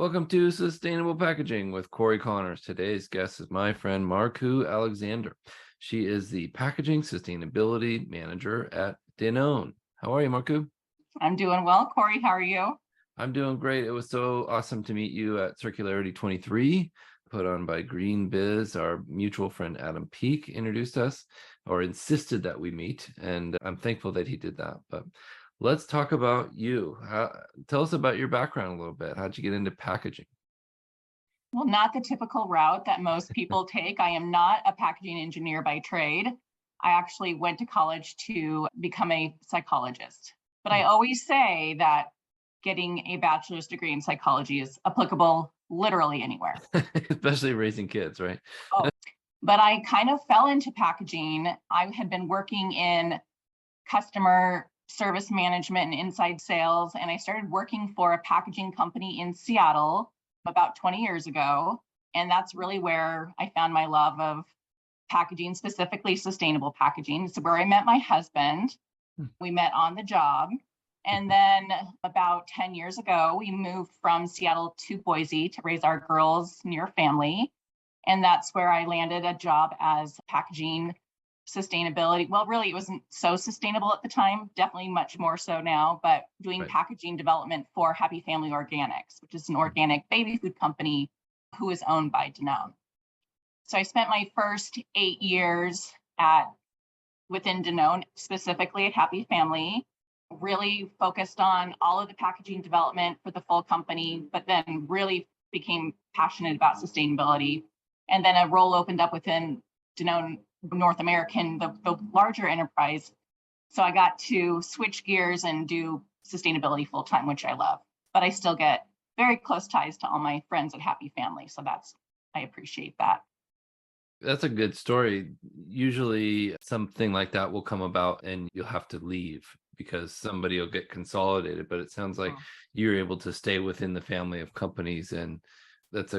Welcome to Sustainable Packaging with Cory Connors. Today's guest is my friend Marcu Alexander. She is the Packaging Sustainability Manager at Danone. How are you, Marcu? I'm doing well. Cory, how are you? I'm doing great. It was so awesome to meet you at Circularity 23, put on by Green Biz. Our mutual friend Adam Peak introduced us or insisted that we meet, and I'm thankful that he did that. But let's talk about you. Tell us about your background a little bit. How'd you get into packaging? Well, not the typical route that most people take. I am not a packaging engineer by trade. I actually went to college to become a psychologist. But I always say that getting a bachelor's degree in psychology is applicable literally anywhere. Especially raising kids, right? Oh, but I kind of fell into packaging. I had been working in customer service management and inside sales, and I started working for a packaging company in Seattle about 20 years ago. And that's really where I found my love of packaging, specifically sustainable packaging. It's where I met my husband. We met on the job. And then about 10 years ago, we moved from Seattle to Boise to raise our girls near family. And that's where I landed a job as packaging sustainability. Well, really, it wasn't so sustainable at the time, definitely much more so now, but doing Right. packaging development for Happy Family Organics, which is an organic baby food company who is owned by Danone. So I spent my first 8 years within Danone, specifically at Happy Family, really focused on all of the packaging development for the full company, but then really became passionate about sustainability. And then a role opened up within Danone North American, the larger enterprise. So I got to switch gears and do sustainability full time, which I love. But I still get very close ties to all my friends at Happy Family. So I appreciate that. That's a good story. Usually something like that will come about and you'll have to leave because somebody will get consolidated. But it sounds like you're able to stay within the family of companies, and that's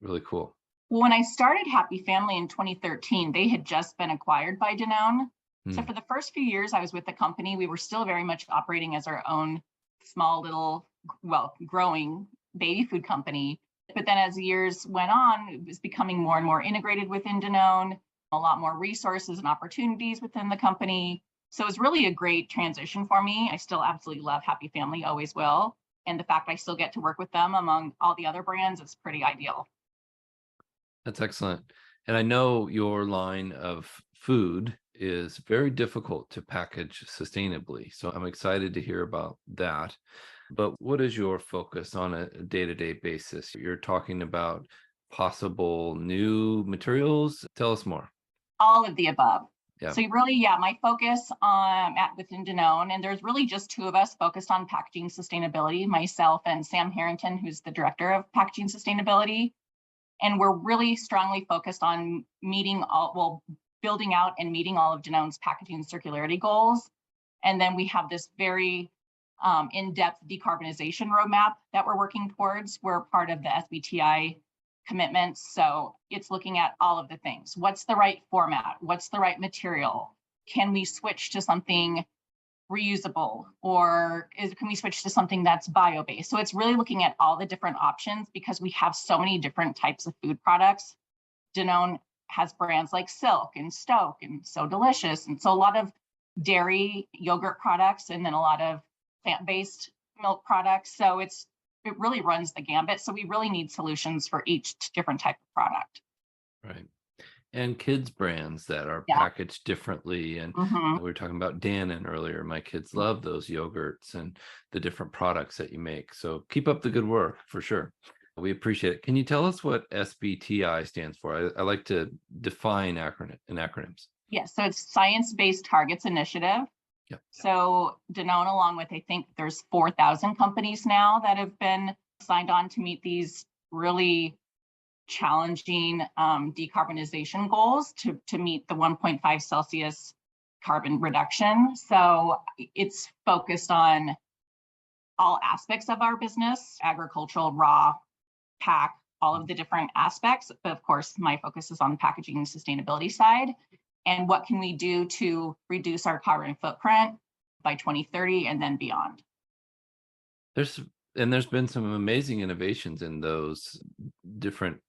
really cool. Well, when I started Happy Family in 2013, they had just been acquired by Danone. So for the first few years I was with the company, we were still very much operating as our own small little, growing baby food company. But then as the years went on, it was becoming more and more integrated within Danone, a lot more resources and opportunities within the company. So it was really a great transition for me. I still absolutely love Happy Family, always will. And the fact I still get to work with them among all the other brands is pretty ideal. That's excellent. And I know your line of food is very difficult to package sustainably. So I'm excited to hear about that. But what is your focus on a day-to-day basis? You're talking about possible new materials. Tell us more. All of the above. Yeah. So really, my focus within Danone, and there's really just two of us focused on packaging sustainability, myself and Sam Harrington, who's the director of packaging sustainability. And we're really strongly focused on building out and meeting all of Danone's packaging circularity goals. And then we have this very in-depth decarbonization roadmap that we're working towards. We're part of the SBTI commitments. So it's looking at all of the things. What's the right format? What's the right material? Can we switch to something reusable, or can we switch to something that's bio-based? So it's really looking at all the different options because we have so many different types of food products. Danone has brands like Silk and Stoke and So Delicious, and so a lot of dairy yogurt products, and then a lot of plant-based milk products. So it really runs the gambit. So we really need solutions for each different type of product. Right. And kids brands that are packaged differently. And we were talking about Danone earlier. My kids love those yogurts and the different products that you make. So keep up the good work for sure. We appreciate it. Can you tell us what SBTI stands for? I like to define acronyms. Yes, so it's Science-Based Targets Initiative. Yep. So Danone, along with, I think there's 4,000 companies now that have been signed on to meet these really challenging decarbonization goals to meet the 1.5 Celsius carbon reduction. So it's focused on all aspects of our business, agricultural, raw, pack, all of the different aspects. But of course, my focus is on the packaging and sustainability side. And what can we do to reduce our carbon footprint by 2030 and then beyond? There's And there's been some amazing innovations in those different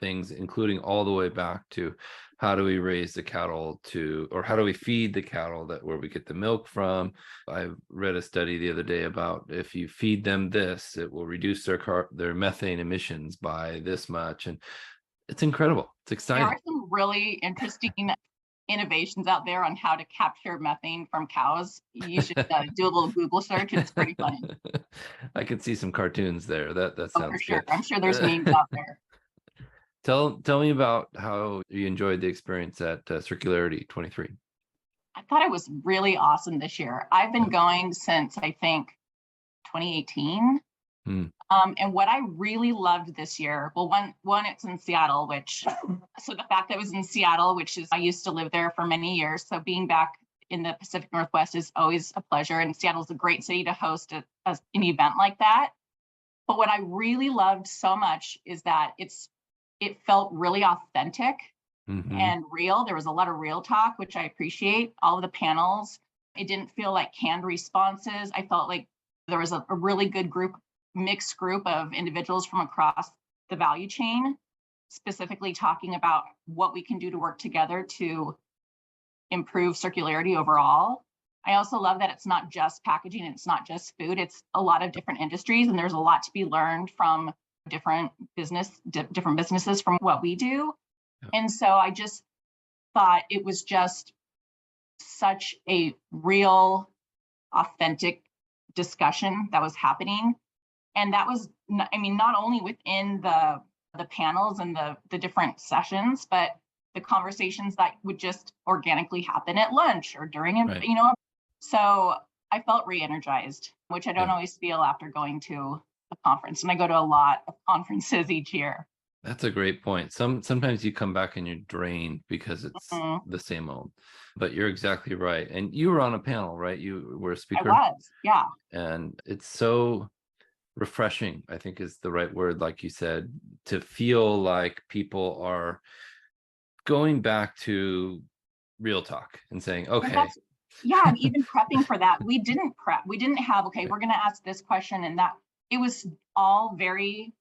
things, including all the way back to how do we raise the cattle to, or how do we feed the cattle that where we get the milk from. I read a study the other day about if you feed them this, it will reduce their methane emissions by this much. And it's incredible. It's There exciting. are some really interesting innovations out there on how to capture methane from cows. You should do a little Google search. It's pretty funny. I could see some cartoons there. That Oh, for sounds sure. good. I'm sure there's memes out there. Tell me about how you enjoyed the experience at Circularity 23. I thought it was really awesome this year. I've been going since I think 2018. Hmm. And what I really loved this year, well, one, it's in Seattle, which so the fact that it was in Seattle, which is I used to live there for many years, so being back in the Pacific Northwest is always a pleasure. And Seattle's a great city to host an event like that. But what I really loved so much is that it felt really authentic Hmm. and real. There was a lot of real talk, which I appreciate. All of the panels, it didn't feel like canned responses. I felt like there was a really good mixed group of individuals from across the value chain, specifically talking about what we can do to work together to improve circularity overall. I also love that it's not just packaging, it's not just food, it's a lot of different industries, and there's a lot to be learned from different businesses from what we do. Yeah. And so I just thought it was just such a real, authentic discussion that was happening. And that was, I mean, not only within the panels and the different sessions, but the conversations that would just organically happen at lunch or during, Right. so I felt re-energized, which I don't Yeah. always feel after going to a conference. And I go to a lot of conferences each year. That's a great point. Sometimes you come back and you're drained because it's Mhm. the same old. But you're exactly right. And you were on a panel, right? You were a I speaker, was, yeah. and it's so refreshing, I think is the right word, like you said, to feel like people are going back to real talk and saying, Well, okay, yeah, and even prepping for that, we didn't prep. We didn't have, okay, we're going to ask this question and that. It was all very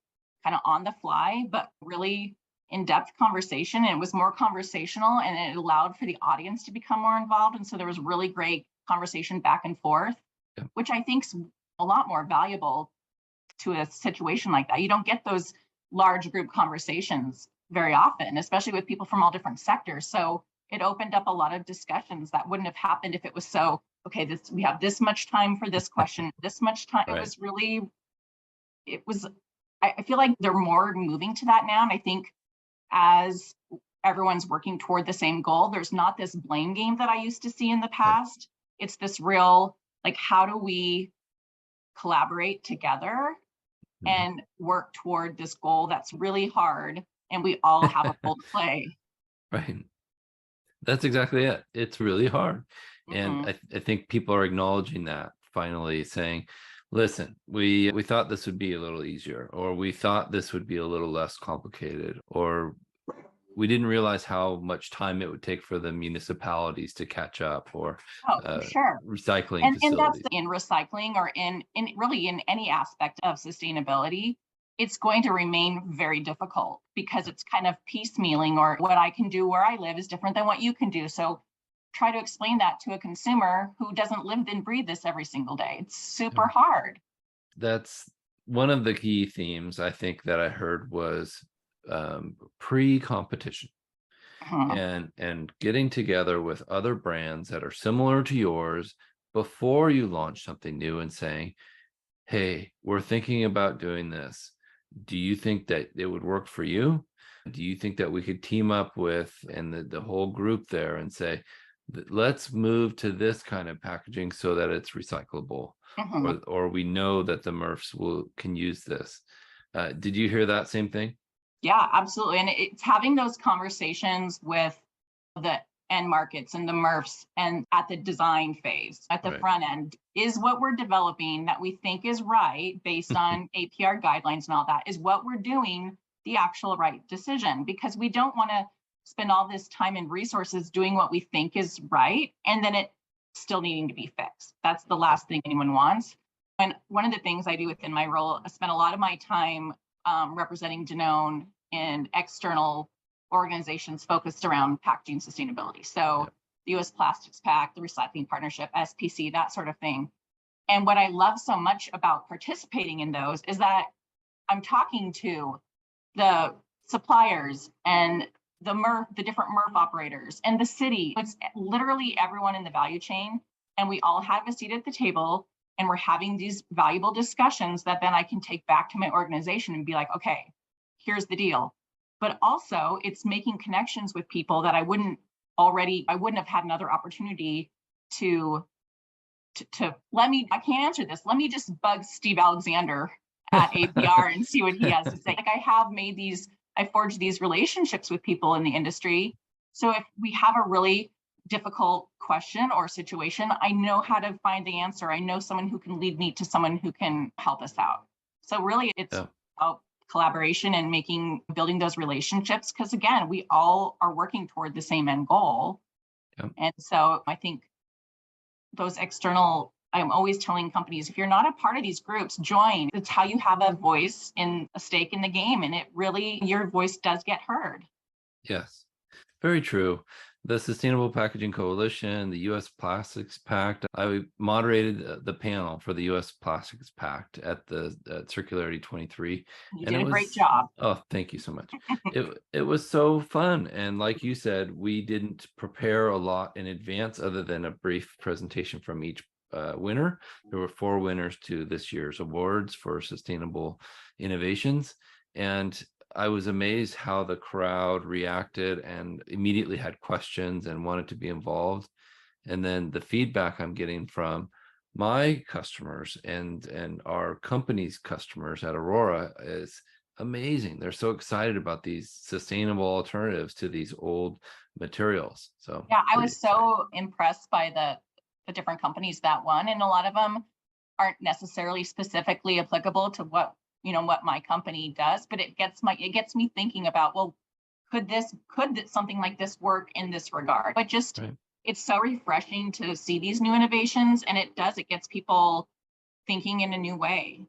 kind of on the fly, but really in-depth conversation. And it was more conversational and it allowed for the audience to become more involved. And so there was really great conversation back and forth, yeah, which I think is a lot more valuable to a situation like that. You don't get those large group conversations very often, especially with people from all different sectors. So it opened up a lot of discussions that wouldn't have happened if it was so, okay, we have this much time for this question, this much time. right. It was, I feel like they're more moving to that now. And I think as everyone's working toward the same goal, there's not this blame game that I used to see in the Right. past. It's this real, like, how do we collaborate together Mhm. and work toward this goal that's really hard, and we all have a role to play. Right. That's exactly it. It's really hard. And Mhm. I think people are acknowledging that, finally saying, listen, we thought this would be a little easier, or we thought this would be a little less complicated, or we didn't realize how much time it would take for the municipalities to catch up, or Oh, for sure. recycling And that's facilities. in recycling or in really in any aspect of sustainability, it's going to remain very difficult because it's kind of piecemealing, or what I can do where I live is different than what you can do. So try to explain that to a consumer who doesn't live and breathe this every single day. It's super Yeah. hard. That's one of the key themes I think that I heard was pre-competition. Mhm. And getting together with other brands that are similar to yours before you launch something new and saying, hey, we're thinking about doing this. Do you think that it would work for you? Do you think that we could team up with and the whole group there and say, let's move to this kind of packaging so that it's recyclable, Mhm. or we know that the MRFs can use this. Did you hear that same thing? Yeah, absolutely. And it's having those conversations with the end markets and the MRFs and at the design phase, at the Right. front end, is what we're developing that we think is right based on APR guidelines and all that, is what we're doing the actual right decision? Because we don't want to spend all this time and resources doing what we think is right and then it still needing to be fixed. That's the last thing anyone wants. And one of the things I do within my role, I spend a lot of my time representing Danone in external organizations focused around packaging sustainability. So Yeah. the US Plastics Pact, the Recycling Partnership, SPC, that sort of thing. And what I love so much about participating in those is that I'm talking to the suppliers and the different MRF operators and the city. It's literally everyone in the value chain. And we all have a seat at the table and we're having these valuable discussions that then I can take back to my organization and be like, okay, here's the deal. But also it's making connections with people that I wouldn't have had another opportunity to let me, I can't answer this. Let me just bug Steve Alexander at APR and see what he has to say. Like I forged these relationships with people in the industry. So if we have a really difficult question or situation, I know how to find the answer. I know someone who can lead me to someone who can help us out. So really it's Yeah. about collaboration and building those relationships. Because again, we all are working toward the same end goal. Yeah. And so I think I'm always telling companies, if you're not a part of these groups, join. It's how you have a stake in the game. And your voice does get heard. Yes, very true. The Sustainable Packaging Coalition, the US Plastics Pact. I moderated the panel for the US Plastics Pact at Circularity 23. You And did it a great was, job. oh, thank you so much. It was so fun. And like you said, we didn't prepare a lot in advance other than a brief presentation from each winner. There were 4 winners to this year's awards for sustainable innovations. And I was amazed how the crowd reacted and immediately had questions and wanted to be involved. And then the feedback I'm getting from my customers and our company's customers at Aurora is amazing. They're so excited about these sustainable alternatives to these old materials. So Yeah, I pretty was exciting. so impressed by the different companies that won. And a lot of them aren't necessarily specifically applicable to what my company does, but it gets me thinking about, well, could something like this work in this regard? But just Right. it's so refreshing to see these new innovations, and it gets people thinking in a new way.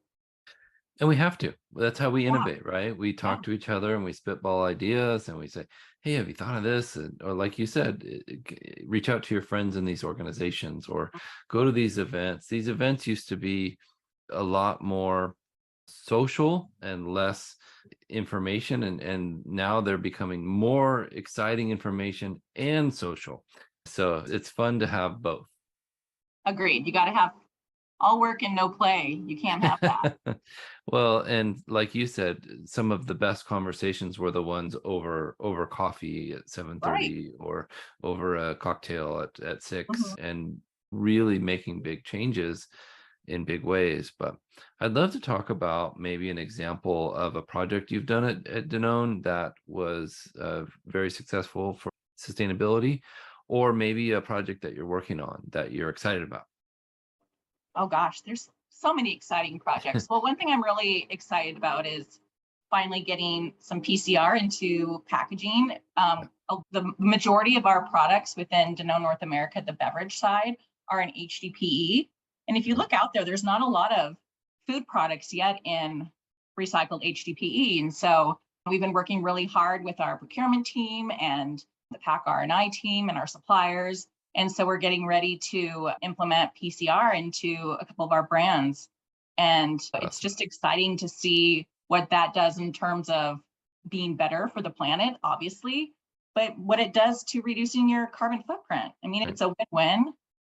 And we have to. That's how we Yeah, innovate, right? We yeah. talk to each other and we spitball ideas and we say, "Hey, have you thought of this?" Or like you said, reach out to your friends in these organizations or go to these events. These events used to be a lot more social and less information, and now they're becoming more exciting information and social. So it's fun to have both. Agreed. You got to have all work and no play. You can't have that. Well, and like you said, some of the best conversations were the ones over coffee at Right. 7:30 or over a cocktail at 6, Mhm. and really making big changes in big ways. But I'd love to talk about maybe an example of a project you've done at Danone that was very successful for sustainability, or maybe a project that you're working on that you're excited about. Oh gosh, there's so many exciting projects. Well, one thing I'm really excited about is finally getting some PCR into packaging. The majority of our products within Danone North America, the beverage side, are in HDPE. And if you look out there, there's not a lot of food products yet in recycled HDPE. And so we've been working really hard with our procurement team and the PAC R&I team and our suppliers. And so we're getting ready to implement PCR into a couple of our brands. And it's Awesome. just exciting to see what that does in terms of being better for the planet, obviously, but what it does to reducing your carbon footprint. I mean, Right. it's a win-win.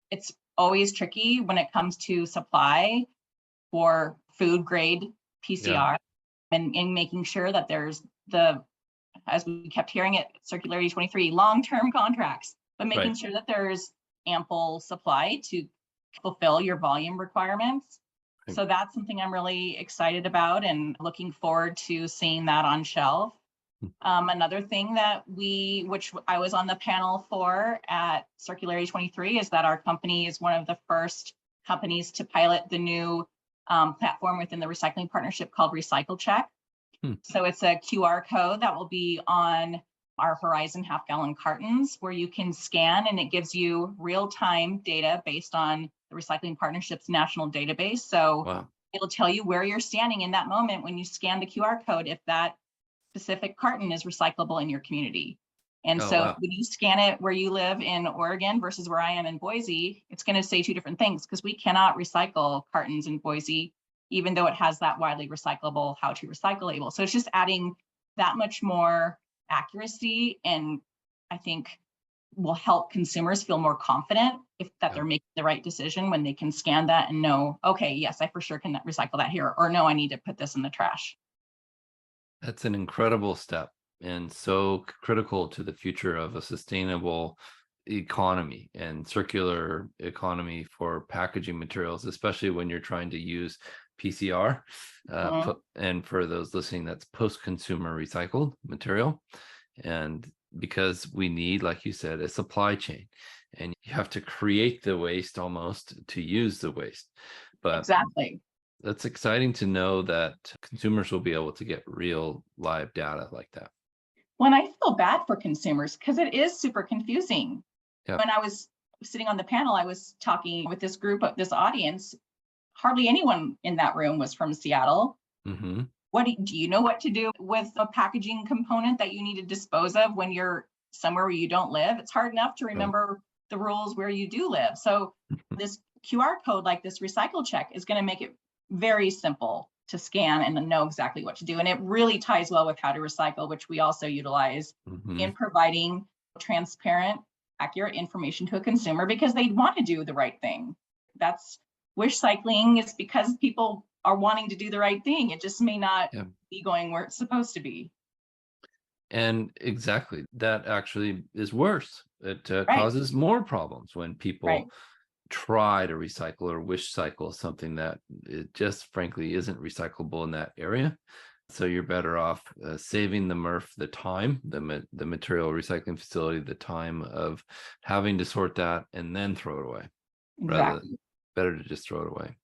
It's always tricky when it comes to supply for food grade Yeah. PCR and making sure that there's as we kept hearing it, Circularity 23, long-term contracts, but making Right. sure that there's ample supply to fulfill your volume requirements. Right. So that's something I'm really excited about and looking forward to seeing that on shelf. Another thing which I was on the panel for at Circularity 23, is that our company is one of the first companies to pilot the new platform within the recycling partnership called Recycle Check. Hmm. So it's a QR code that will be on our Horizon half-gallon cartons where you can scan, and it gives you real-time data based on the Recycling Partnership's national database. So Wow. it'll tell you where you're standing in that moment when you scan the QR code, if that specific carton is recyclable in your community. And Oh, so wow. when you scan it where you live in Oregon versus where I am in Boise, it's going to say two different things, because we cannot recycle cartons in Boise, even though it has that widely recyclable how to recycle label. So it's just adding that much more accuracy, and I think will help consumers feel more confident if that Yeah. they're making the right decision when they can scan that and know, okay, yes, I for sure can recycle that here, or no, I need to put this in the trash. That's an incredible step and so critical to the future of a sustainable economy and circular economy for packaging materials, especially when you're trying to use PCR. Mhm. And for those listening, that's post-consumer recycled material. And because we need, like you said, a supply chain, and you have to create the waste almost to use the waste. But Exactly. that's exciting to know that consumers will be able to get real live data like that. When I feel bad for consumers because it is super confusing. Yeah. When I was sitting on the panel, I was talking with this group of this audience. Hardly anyone in that room was from Seattle. Hmm. What do you know what to do with a packaging component that you need to dispose of when you're somewhere where you don't live? It's hard enough to Right. remember the rules where you do live. So this QR code, like this recycle check, is going to make it very simple to scan and then know exactly what to do. And it really ties well with how to recycle, which we also utilize Hmm. in providing transparent, accurate information to a consumer because they want to do the right thing. That's wish cycling is because people are wanting to do the right thing. It just may not Yeah. be going where it's supposed to be. And exactly, that actually is worse. It Right, causes more problems when right, people try to recycle or wish cycle something that it just frankly isn't recyclable in that area. So you're better off saving the MRF the time, the material recycling facility, the time of having to sort that and then throw it away, rather exactly. better to just throw it away.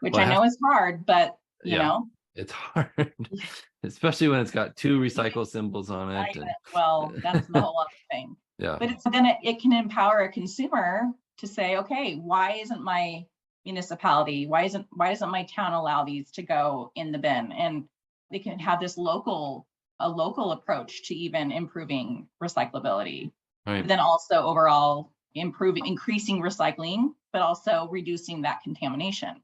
Which Well, I I have, know is hard, but yeah, it's hard, especially when it's got two recycle symbols on it, and well, that's the whole other thing. yeah, But it's then it can empower a consumer to say, okay, why isn't my municipality, why doesn't my town allow these to go in the bin? And they can have this a local approach to even improving recyclability. right, But then also overall increasing recycling, but also reducing that contamination.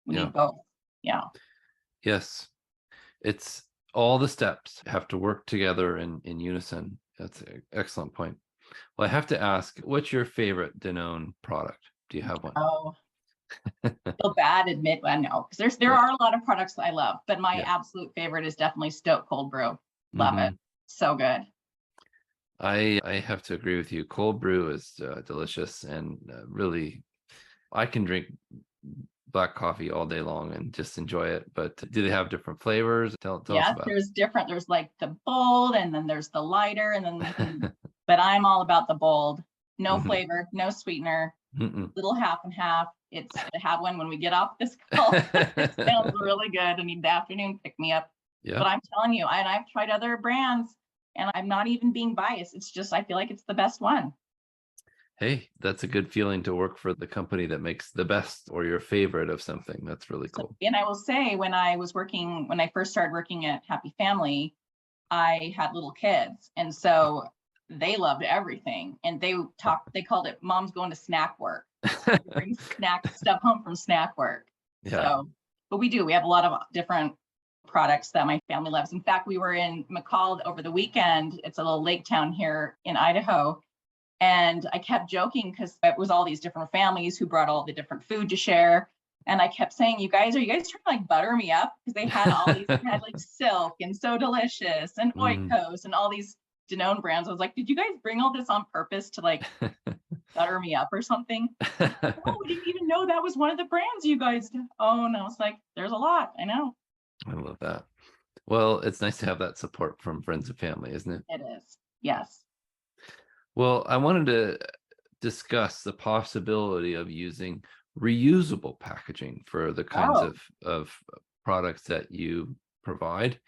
We yeah, need both. Yeah. yes. It's all the steps have to work together in unison. That's an excellent point. Well, I have to ask, what's your favorite Danone product? Do you have one? Oh, feel bad admit I know because there Yeah, are a lot of products that I love, but my yeah. absolute favorite is definitely Stoke Cold Brew. Love it. Hmm. So good. I have to agree with you. Cold brew is delicious and really, I can drink black coffee all day long and just enjoy it. But do they have different flavors? Tell us Yes, about there's different. There's like the bold and then there's the lighter and then it. but I'm all about the bold. No Hmm. flavor, no sweetener, Hmm. little half and half. It's to have one when we get off this call. It sounds really good. I need the afternoon pick me up. Yeah. But I'm telling you, and I've tried other brands and I'm not even being biased. It's just I feel like it's the best one. Hey, that's a good feeling to work for the company that makes the best or your favorite of something. That's really So, cool. and I will say when I first started working at Happy Family, I had little kids. And so they loved everything. And they called it mom's going to snack work. Bring snack stuff home from snack work. Yeah. So, but we have a lot of different products that my family loves. In fact, we were in McCall over the weekend. It's a little lake town here in Idaho. And I kept joking because it was all these different families who brought all the different food to share. And I kept saying, are you guys trying to like butter me up? Because they had all these, they had like Silk and So Delicious and Mm. Oikos and all these Danone brands. I was like, did you guys bring all this on purpose to like butter me up or something? Oh, we didn't even know that was one of the brands you guys did. Oh, and I was like, there's a lot. I know. I love that. Well, it's nice to have that support from friends and family, isn't it? It is. Yes. Well, I wanted to discuss the possibility of using reusable packaging for the kinds Oh, of products that you provide,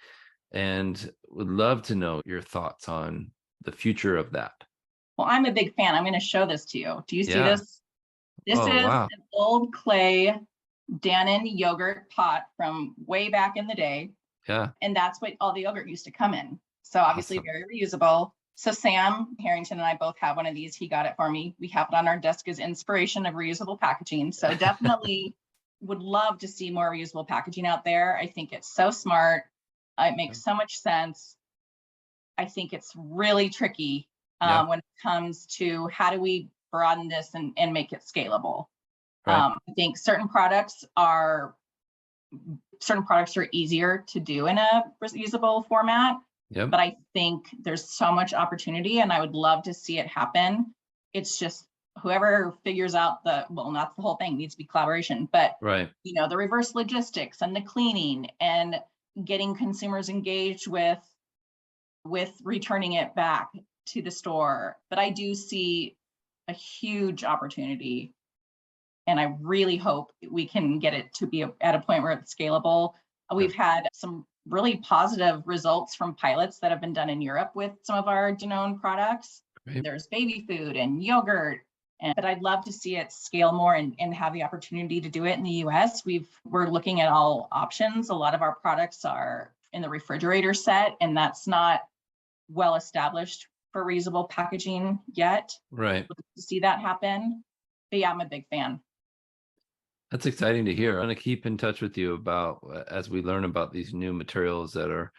and would love to know your thoughts on the future of that. well, I'm a big fan. I'm going to show this to you. Do you see Yeah, this? This Oh, is wow. an old clay Danone yogurt pot from way back in the day. Yeah. And that's what all the yogurt used to come in. So obviously Awesome. very reusable. So Sam Harrington and I both have one of these. He got it for me. We have it on our desk as inspiration of reusable packaging. So definitely would love to see more reusable packaging out there. I think it's so smart. It makes so much sense. I think it's really tricky Yeah. when it comes to how do we broaden this and make it scalable. Right. I think certain products are easier to do in a reusable format, Yep. but I think there's so much opportunity and I would love to see it happen. It's just whoever figures out well, not the whole thing, needs to be collaboration, but Right. the reverse logistics and the cleaning and getting consumers engaged with returning it back to the store. But I do see a huge opportunity and I really hope we can get it to be at a point where it's scalable. Yeah. We've had some really positive results from pilots that have been done in Europe with some of our Danone products. Great. There's baby food and yogurt, but I'd love to see it scale more and have the opportunity to do it in the US. We're looking at all options. A lot of our products are in the refrigerator set, and that's not well established for reusable packaging yet. Right. To see that happen. But yeah, I'm a big fan. That's exciting to hear. I'm going to keep in touch with you about as we learn about these new materials that are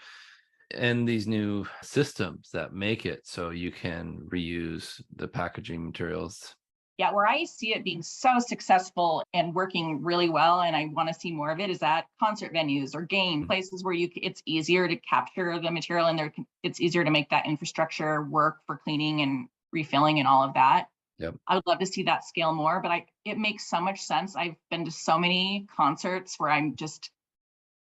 and these new systems that make it so you can reuse the packaging materials. Yeah, where I see it being so successful and working really well, and I want to see more of it, is at concert venues or game places where it's easier to capture the material and it's easier to make that infrastructure work for cleaning and refilling and all of that. Yep. I would love to see that scale more, but it makes so much sense. I've been to so many concerts where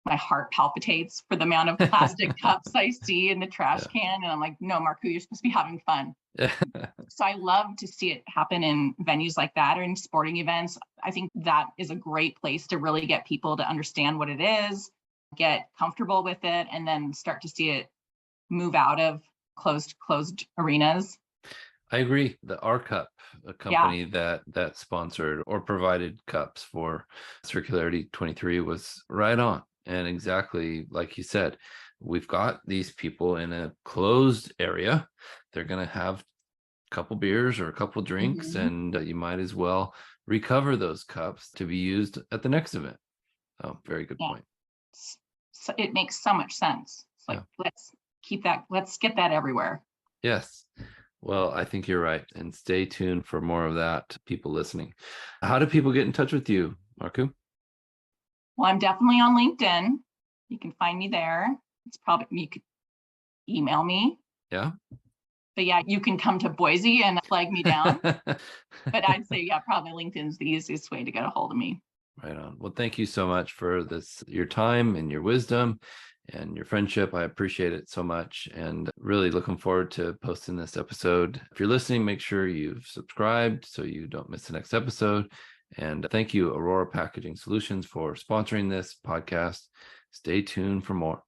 my heart palpitates for the amount of plastic cups I see in the trash can. And I'm like, no, Marcu, you're supposed to be having fun. So I love to see it happen in venues like that or in sporting events. I think that is a great place to really get people to understand what it is, get comfortable with it, and then start to see it move out of closed arenas. I agree. The R Cup, a company that sponsored or provided cups for Circularity 23, was right on. And exactly like you said, we've got these people in a closed area. They're going to have a couple beers or a couple drinks, and you might as well recover those cups to be used at the next event. Oh, very good point. So it makes so much sense. It's like, let's get that everywhere. Yes. Well, I think you're right. And stay tuned for more of that, people listening. How do people get in touch with you, Marcu? Well, I'm definitely on LinkedIn. You can find me there. It's probably, you could email me. Yeah. But yeah, you can come to Boise and flag me down. But I'd say, yeah, probably LinkedIn's the easiest way to get a hold of me. Right on. Well, thank you so much for your time and your wisdom and your friendship. I appreciate it so much, and really looking forward to posting this episode. If you're listening, make sure you've subscribed so you don't miss the next episode. And thank you, Aurora Packaging Solutions, for sponsoring this podcast. Stay tuned for more.